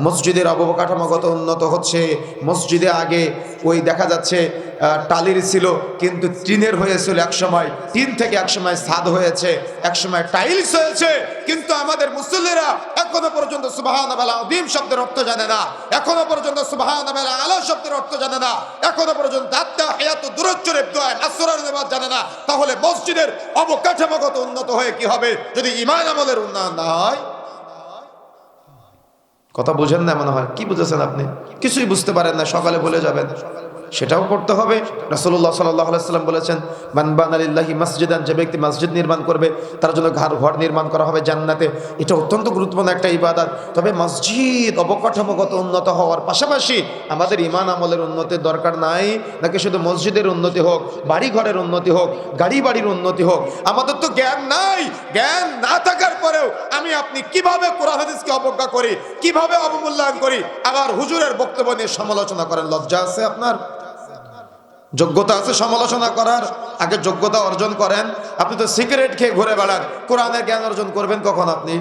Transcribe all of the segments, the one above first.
মসজিদের অবকাঠামোগত উন্নত হচ্ছে। মসজিদে আগে ওই দেখা যাচ্ছে টালির ছিল, কিন্তু টিনের হয়েছিল একসময়, টিন থেকে একসময় ছাদ হয়েছে, একসময় টাইলস হয়েছে। কিন্তু আমাদের মুসল্লিরা এখনো পর্যন্ত সুবহানাল্লাহ আযীম শব্দের অর্থ জানে না, এখনো পর্যন্ত সুবহানাল্লাহ আলা শব্দের অর্থ জানে না, এখনো পর্যন্ত আত্তাহিয়াতু দুরূদ শরীফ দোয়া আসরের নামাজ জানে না। তাহলে মসজিদের অবকাঠামোগত উন্নত হয়ে কি হবে যদি ঈমান আমলের উন্নয়ন না হয়? কথা বুঝেন না মনে হয়। কি বুঝেছেন আপনি? কিছুই বুঝতে পারেন না, সকালে বলে যাবেন। সেটাও করতে হবে। রাসূলুল্লাহ সাল্লাল্লাহু আলাইহি ওয়াসাল্লাম বলেছেন, মান বানা লিল্লাহি মসজিদান, যে ব্যক্তি মসজিদ নির্মাণ করবে তার জন্য ঘর নির্মাণ করা হবে জান্নাতে। এটা অত্যন্ত গুরুত্বপূর্ণ একটা ইবাদত। তবে মসজিদ অবকাঠামোগত উন্নত হওয়ার পাশাপাশি আমাদের ঈমান আমলের উন্নতির দরকার নাই নাকি শুধু মসজিদের উন্নতি হোক, বাড়ি ঘরের উন্নতি হোক, গাড়ি বাড়ির উন্নতি হোক? আমাদের তো জ্ঞান নাই। জ্ঞান না থাকার পরেও আমি আপনি কিভাবে কোরআন হাদিসকে অবজ্ঞা করি, কিভাবে অবমূল্যায়ন করি, আবার হুজুরের বক্তব্য নিয়ে সমালোচনা করেন? লজ্জা আছে আপনার? যোগ্যতা আছে সমালোচনা করার? আগে যোগ্যতা অর্জন করেন। আপনি তো সিগারেট খেয়ে ঘুরে বেড়ান, কোরআনের জ্ঞান অর্জন করবেন কখন আপনি?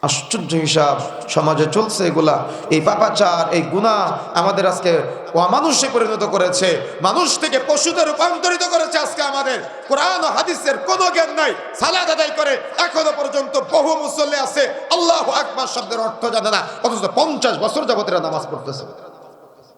আশ্চর্য হিসাব সমাজে চলছে এগুলা। এই পাপাচার, এই গুনাহ আমাদের আজকে অমানুষে পরিণত করেছে, মানুষ থেকে পশুতে রূপান্তরিত করেছে। আজকে আমাদের কোরআন ও হাদিসের কোনো জ্ঞান নাই, সালাত আদায় করে এখনো পর্যন্ত বহু মুসল্লি আছে আল্লাহু আকবার শব্দের অর্থ জানে না, অথচ 50 বছর যাবত এরা নামাজ পড়তেছে।